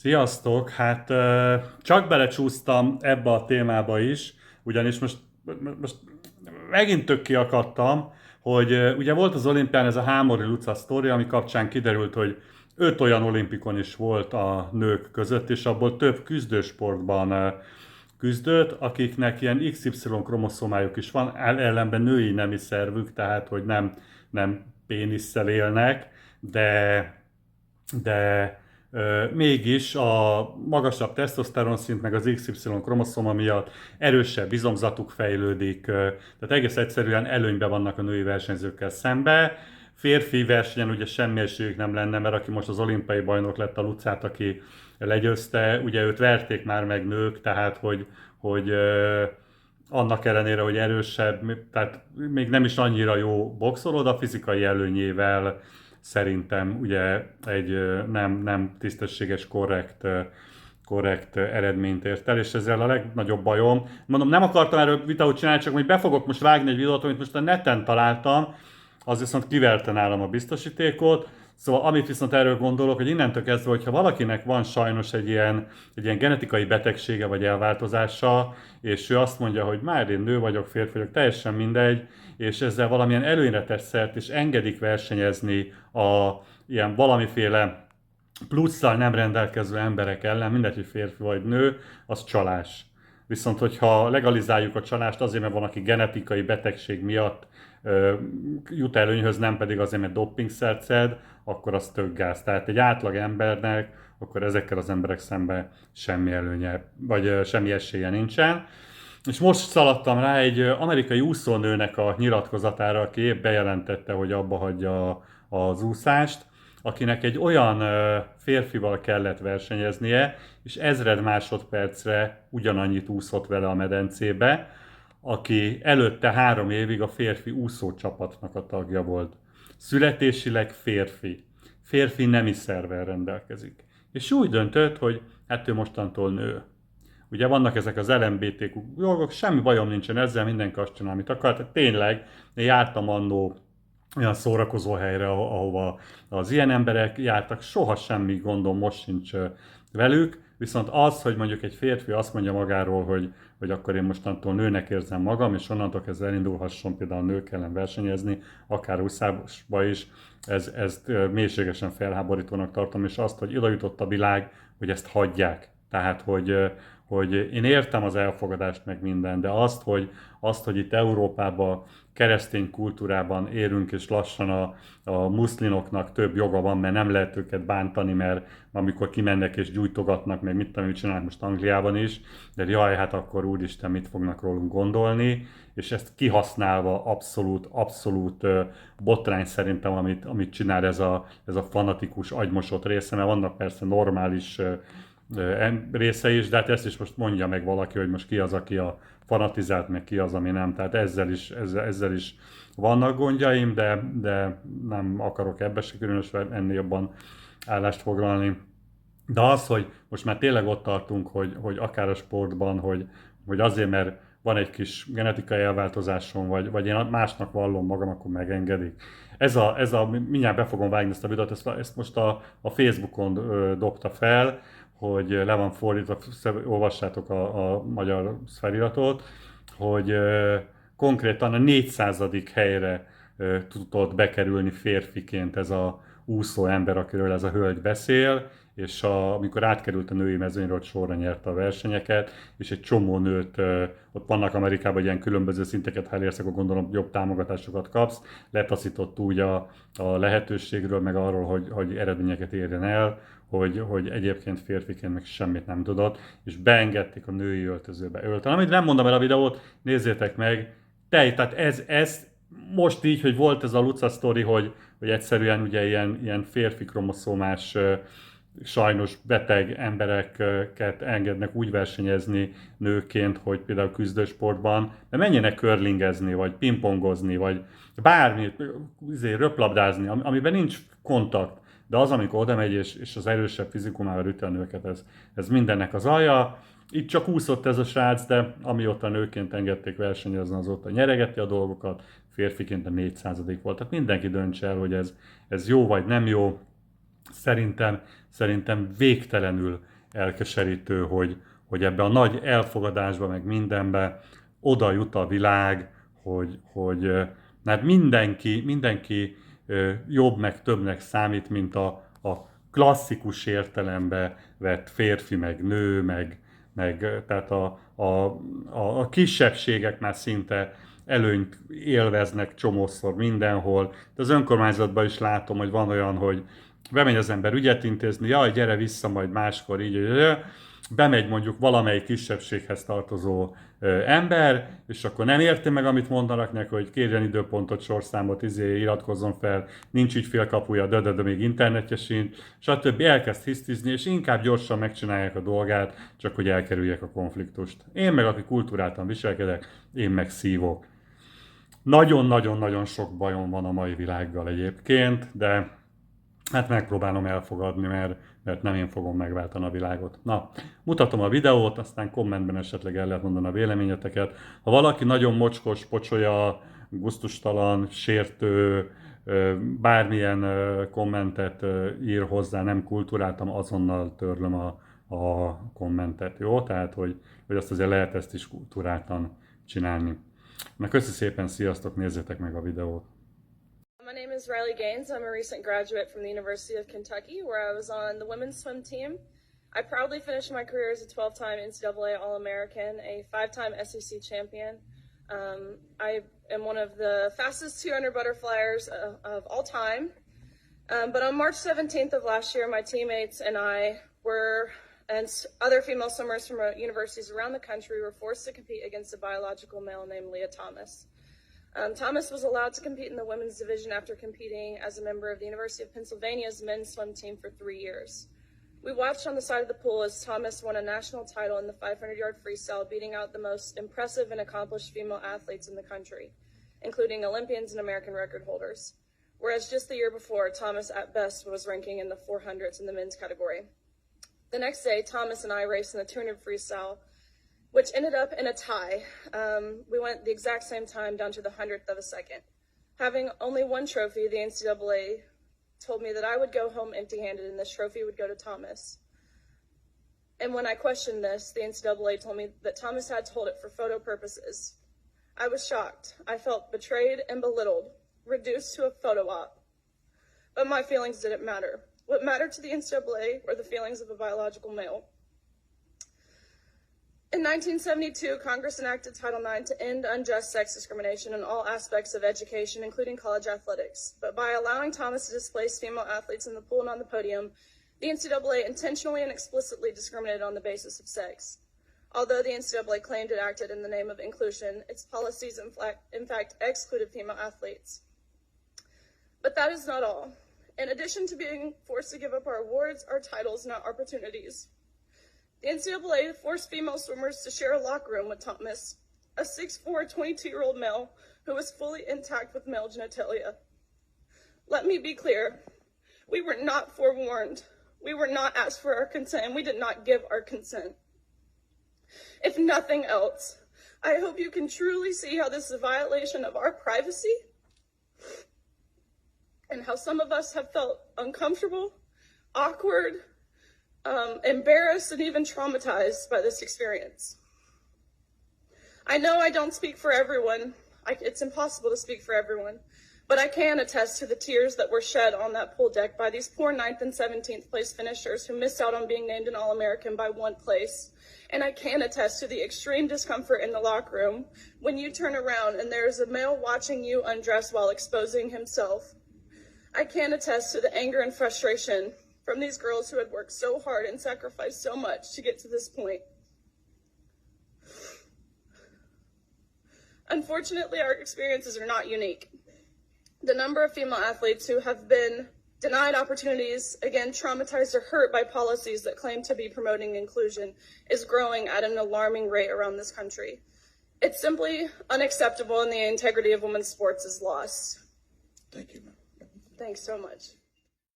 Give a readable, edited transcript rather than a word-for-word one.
Sziasztok! Hát csak belecsúsztam ebbe a témába is, ugyanis most megint tök kiakadtam, hogy ugye volt az olimpián ez a Hámori Luca sztori, ami kapcsán kiderült, hogy 5 olyan olimpikon is volt a nők között, és abból több küzdősportban küzdött, akiknek ilyen XY kromoszómájuk is van, ellenben női nemi szervük, tehát hogy nem pénisszel élnek, de de mégis a magasabb tesztoszteron szint meg az XY kromoszóma miatt erősebb izomzatuk fejlődik, tehát egész egyszerűen előnyben vannak a női versenyzőkkel szembe. Férfi versenyen ugye semmi esélyük nem lenne, mert aki most az olimpiai bajnok lett, a Lucát, aki legyőzte, ugye őt verték már meg nők, tehát hogy annak ellenére, hogy erősebb, tehát még nem is annyira jó boxoló, de a fizikai előnyével szerintem ugye egy nem tisztességes, korrekt eredményt ért el, és ezzel a legnagyobb bajom. Mondom, nem akartam erről videót csinálni, csak hogy be fogok most vágni egy videót, amit most a neten találtam, az viszont kiverte nálam a biztosítékot. Szóval amit viszont erről gondolok, hogy innentől kezdve, hogyha valakinek van sajnos egy ilyen genetikai betegsége vagy elváltozása, és ő azt mondja, hogy már én nő vagyok, férfi vagyok, teljesen mindegy, és ezzel valamilyen előnyre tesz szert, és engedik versenyezni a ilyen valamiféle plusszal nem rendelkező emberek ellen, mindegy, hogy férfi vagy nő, az csalás. Viszont, hogyha legalizáljuk a csalást azért, mert van, aki genetikai betegség miatt jut előnyhöz, nem pedig azért, mert doppingszert szed, akkor az tök gáz. Tehát egy átlag embernek akkor ezekkel az emberek szemben semmi előnye, vagy semmi esélye nincsen. És most szaladtam rá egy amerikai úszónőnek a nyilatkozatára, aki épp bejelentette, hogy abba hagyja az úszást, akinek egy olyan férfival kellett versenyeznie, és 1000 másodpercre ugyanannyit úszott vele a medencébe, aki előtte 3 évig a férfi úszócsapatnak a tagja volt. Születésileg férfi. Férfi nemi szervvel rendelkezik. És úgy döntött, hogy hát ő mostantól nő. Ugye vannak ezek az LMBTQ dolgok, semmi bajom nincsen ezzel, mindenki azt csinál, amit akar. Tehát tényleg, én jártam annó olyan szórakozó helyre, ahova az ilyen emberek jártak, soha semmi gondom most sincs velük, viszont az, hogy mondjuk egy férfi azt mondja magáról, hogy akkor én mostantól nőnek érzem magam, és onnantól kezdve elindulhasson például nők ellen versenyezni, akár úszásba is, ezt mélységesen felháborítónak tartom, és azt, hogy oda jutott a világ, hogy ezt hagyják. Tehát, hogy én értem az elfogadást meg minden, de azt, hogy itt Európában, keresztény kultúrában érünk, és lassan a muszlimoknak több joga van, mert nem lehet őket bántani, mert amikor kimennek és gyújtogatnak, meg mit tudom, mit csinálnak most Angliában is, de jaj, hát akkor úristen, mit fognak rólunk gondolni, és ezt kihasználva abszolút botrány szerintem, amit csinál ez a fanatikus, agymosott része, mert vannak persze normális része is, de hát ezt is most mondja meg valaki, hogy most ki az, aki a fanatizált, meg ki az, ami nem. Tehát ezzel is vannak gondjaim, de nem akarok ebbe se különösen ennél jobban állást foglalni. De az, hogy most már tényleg ott tartunk, hogy akár a sportban, hogy azért, mert van egy kis genetikai elváltozásom, vagy én másnak vallom magam, akkor megengedik. Mindjárt be fogom vágni ezt a videót, ezt most a Facebookon dobta fel, hogy le van fordítva, olvassátok a magyar feliratot, hogy konkrétan a 400. helyre tudott bekerülni férfiként ez a úszó ember, akiről ez a hölgy beszél, és amikor átkerült a női mezőnyről, sorra nyerte a versenyeket, és egy csomó nőt, ott vannak Amerikában ilyen különböző szinteket, ha elérsz, akkor gondolom jobb támogatásokat kapsz, letaszított úgy a lehetőségről, meg arról, hogy eredményeket érjen el, hogy egyébként férfiként meg semmit nem tudott, és beengedték a női öltözőbe ölteni. Amit nem mondom el a videót, nézzétek meg, tehát ez most így, hogy volt ez a Luca sztori, hogy egyszerűen ugye ilyen férfi kromoszómás sajnos beteg embereket engednek úgy versenyezni nőként, hogy például küzdősportban, de menjenek curlingezni, vagy pingpongozni, vagy bármi, röplabdázni, amiben nincs kontakt. De az, amikor oda megy, és az erősebb fizikumával üti a nőket, ez mindennek az alja. Itt csak úszott ez a srác, de amióta nőként engedték versenyezni, azóta nyeregeti a dolgokat, férfiként a 400. volt. Tehát mindenki döntse el, hogy ez jó vagy nem jó. Szerintem végtelenül elkeserítő, hogy ebbe a nagy elfogadásba, meg mindenbe oda jut a világ, hogy mert mindenki jobb, meg többnek számít, mint a klasszikus értelembe vett férfi, meg nő, meg tehát a kisebbségek már szinte előnyt élveznek csomószor mindenhol. De az önkormányzatban is látom, hogy van olyan, hogy bemegy az ember ügyet intézni, jaj, gyere vissza majd máskor, így, bemegy mondjuk valamelyik kisebbséghez tartozó ember, és akkor nem érti meg, amit mondanak neki, hogy kérjen időpontot, sorszámot, iratkozzon fel, nincs ügyfélkapuja, de még internetje sincs, stb. Elkezd hisztizni, és inkább gyorsan megcsinálják a dolgát, csak hogy elkerüljek a konfliktust. Én meg, aki kultúráltan viselkedek, én meg szívok. Nagyon-nagyon-nagyon sok bajom van a mai világgal egyébként, de hát megpróbálom elfogadni, mert nem én fogom megváltani a világot. Na, mutatom a videót, aztán kommentben esetleg el lehet mondani a véleményeteket. Ha valaki nagyon mocskos, pocsolya, gusztustalan, sértő, bármilyen kommentet ír hozzá, nem kultúráltam, azonnal törlöm a kommentet, jó? Tehát, hogy azt azért lehet ezt is kultúráltan csinálni. Na, köszi szépen, sziasztok, nézzétek meg a videót! My name is Riley Gaines. I'm a recent graduate from the University of Kentucky, where I was on the women's swim team. I proudly finished my career as a 12-time NCAA All-American, a 5-time SEC champion. I am one of the fastest 200 butterflyers of all time. But on March 17th of last year, my teammates and I and other female swimmers from universities around the country were forced to compete against a biological male named Lia Thomas. Thomas was allowed to compete in the women's division after competing as a member of the University of Pennsylvania's men's swim team for 3 years. We watched on the side of the pool as Thomas won a national title in the 500-yard freestyle, beating out the most impressive and accomplished female athletes in the country, including Olympians and American record holders. Whereas just the year before, Thomas at best was ranking in the 400s in the men's category. The next day, Thomas and I raced in the 200 freestyle, which ended up in a tie. We went the exact same time down to the 100th of a second. Having only one trophy, the NCAA told me that I would go home empty-handed and this trophy would go to Thomas. And when I questioned this, the NCAA told me that Thomas had to hold it for photo purposes. I was shocked. I felt betrayed and belittled, reduced to a photo op. But my feelings didn't matter. What mattered to the NCAA were the feelings of a biological male. In 1972, Congress enacted Title IX to end unjust sex discrimination in all aspects of education, including college athletics. But by allowing Thomas to displace female athletes in the pool and on the podium, the NCAA intentionally and explicitly discriminated on the basis of sex. Although the NCAA claimed it acted in the name of inclusion, its policies in fact excluded female athletes. But that is not all. In addition to being forced to give up our awards, our titles, and our opportunities, the NCAA forced female swimmers to share a locker room with Thomas, a 6'4", 22-year-old male who was fully intact with male genitalia. Let me be clear. We were not forewarned. We were not asked for our consent, and we did not give our consent. If nothing else, I hope you can truly see how this is a violation of our privacy and how some of us have felt uncomfortable, awkward, embarrassed, and even traumatized by this experience. I know I don't speak for everyone. It's impossible to speak for everyone, but I can attest to the tears that were shed on that pool deck by these poor 9th and 17th place finishers who missed out on being named an All-American by 1 place. And I can attest to the extreme discomfort in the locker room when you turn around and there's a male watching you undress while exposing himself. I can attest to the anger and frustration from these girls who had worked so hard and sacrificed so much to get to this point. Unfortunately, our experiences are not unique. The number of female athletes who have been denied opportunities, again, traumatized or hurt by policies that claim to be promoting inclusion, is growing at an alarming rate around this country. It's simply unacceptable, and the integrity of women's sports is lost. Thank you, ma'am. Thanks so much.